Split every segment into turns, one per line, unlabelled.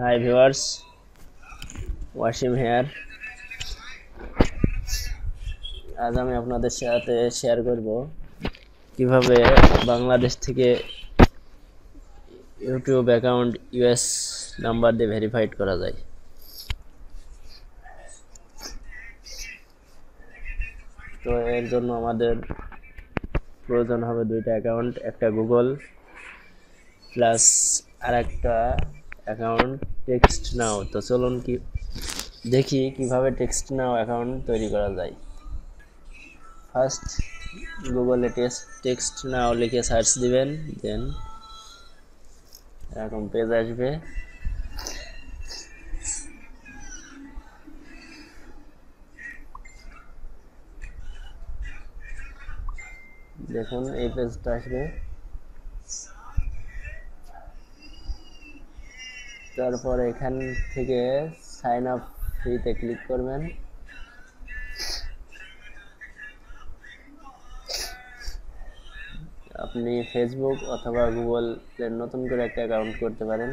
Hi viewers, Wasim hair. আজ আমি আপনাদের সাথে শেয়ার করব কিভাবে বাংলাদেশ থেকে ইউটিউব অ্যাকাউন্ট ইউএস নাম্বার দিয়ে ভেরিফাইড করা যায়। তো এর জন্য আমাদের প্রয়োজন হবে দুইটা অ্যাকাউন্ট, একটা গুগল প্লাস আর একটা অ্যাকাউন্ট টেক্সট নাও। তো চলুন দেখি কিভাবে টেক্সট নাও অ্যাকাউন্ট তৈরি করা যায়। ফার্স্ট গুগলে টেক্সট নাও লিখে সার্চ দিবেন, দেন এরকম পেজ আসবে। দেখুন এই পেজটা আসবে, তারপর এখান থেকে সাইন আপ ফ্রিতে ক্লিক করবেন। আপনি ফেসবুক অথবা গুগলে নতুন করে একটা অ্যাকাউন্ট করতে পারেন।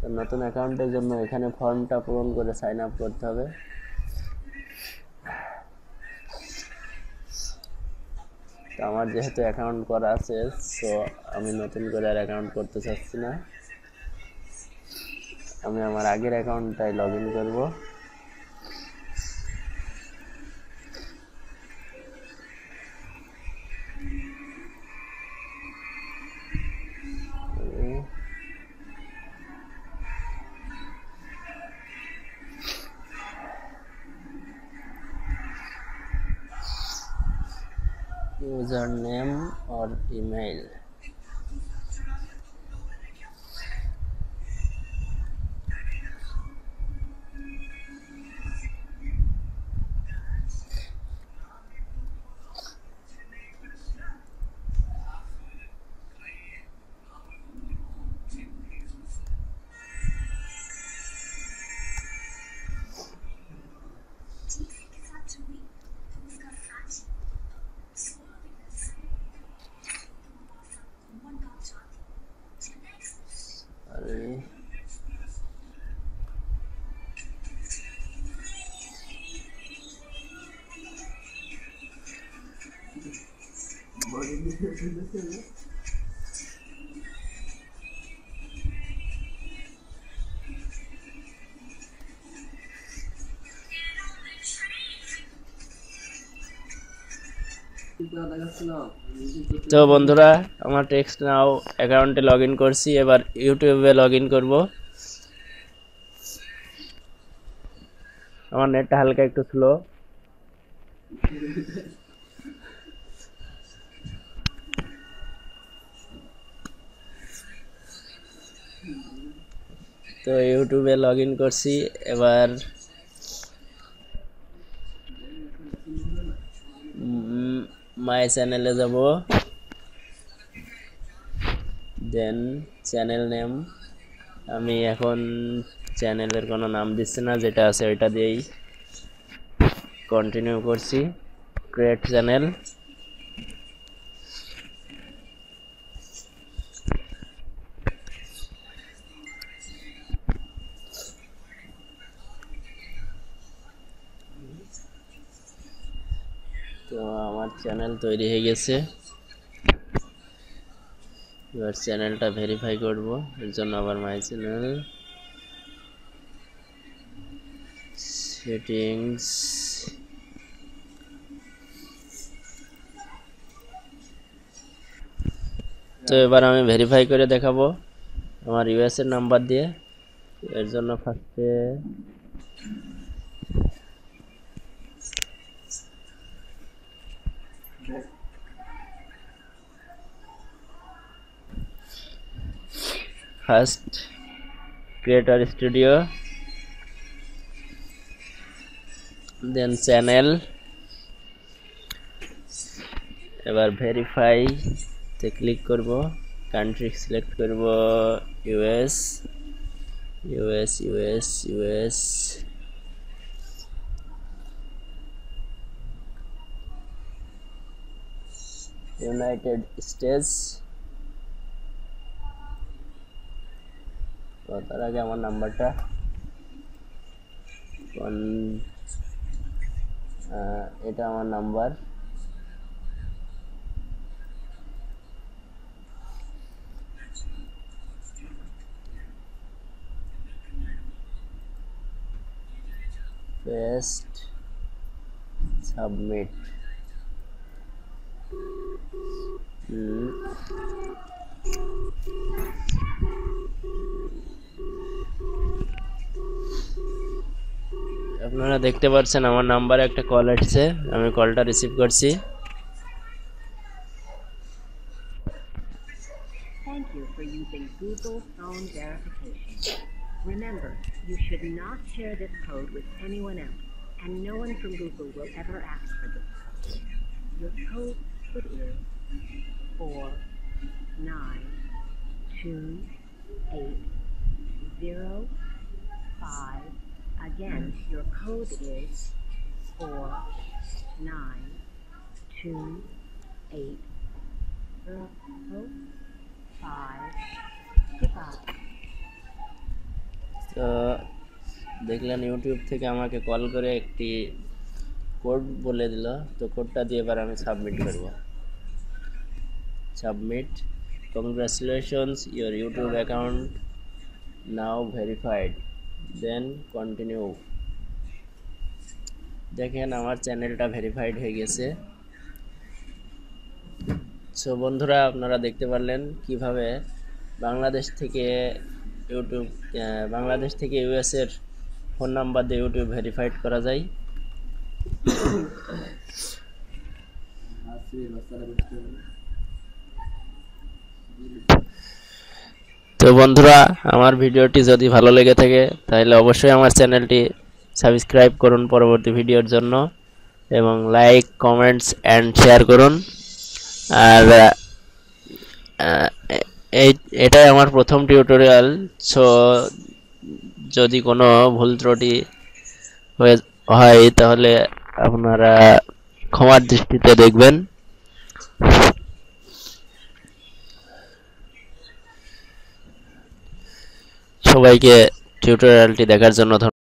তো নতুন অ্যাকাউন্টের জন্য এখানে ফর্মটা পূরণ করে সাইন আপ করতে হবে। তো আমার যেহেতু অ্যাকাউন্ট করা আছে, সো আমি নতুন করে আর অ্যাকাউন্ট করতে চাচ্ছি না। আমি আমার আগের অ্যাকাউন্টটাই লগ ইন করবো। username or email. তো বন্ধুরা, আমার টেক্সট নাও অ্যাকাউন্টে লগ ইন করছি, এবার ইউটিউবে লগ ইন করবো। আমার নেটটা হালকা একটু স্লো। তো ইউটিউবে লগ ইন করছি, এবার মাই চ্যানেলে যাব, দেন চ্যানেল নেম। আমি এখন চ্যানেলের কোনো নাম দিচ্ছি না, যেটা আছে ওইটা দিয়েই কন্টিনিউ করছি। ক্রিয়েট চ্যানেল, তো আমার চ্যানেল তৈরি হয়ে গেছে। এবার চ্যানেলটা ভেরিফাই করব, এর জন্য আবার মাই চ্যানেল সেটিংস, তো এবার আমি ভেরিফাই করে দেখাবো আমার ইউএস এর নাম্বার দিয়ে। এর জন্য ফার্স্ট ক্রিয়েটর স্টুডিও, দেন চ্যানেল, এবার ভেরিফাই তে ক্লিক করব, কান্ট্রি সিলেক্ট করব US US US US, United states, তো তার আগে আমার নাম্বারটা এটা আমার নাম্বার। Paste, submit. আপনারা দেখতে পাচ্ছেন আমার নাম্বারে একটা কল আসছে, আমি কলটা রিসিভ করছি।
Thank you for using Google Phone Verification. Remember, you should not share this code with anyone else, and no one from Google will ever ask for this code. Your code is 4928055. Again, your code is 4928055. Goodbye.
তো দেখলেন YouTube থেকে আমাকে call করে একটি code বলে দিল। তো কোডটা দিয়ে এবার আমি সাবমিট করব। Submit. Congratulations, your YouTube account now verified, then continue. দেখেন আমার চ্যানেলটা ভেরিফাইড হয়ে গেছে। সো বন্ধুরা, আপনারা দেখতে পারলেন কিভাবে বাংলাদেশ থেকে ইউএস এর ফোন নাম্বার দিয়ে ইউটিউব ভেরিফাইড করা যায়। তো বন্ধুরা, আমার ভিডিওটি যদি ভালো লেগে থাকে তাহলে অবশ্যই আমার চ্যানেলটি সাবস্ক্রাইব করুন পরবর্তী ভিডিওর জন্য, এবং লাইক, কমেন্টস অ্যান্ড শেয়ার করুন। আর এটাই আমার প্রথম টিউটোরিয়াল। সো যদি কোনো ভুল ত্রুটি হয় তাহলে আপনারা ক্ষমার দৃষ্টিতে দেখবেন। সবাইকে টিউটোরিয়ালটি দেখার জন্য ধন্যবাদ।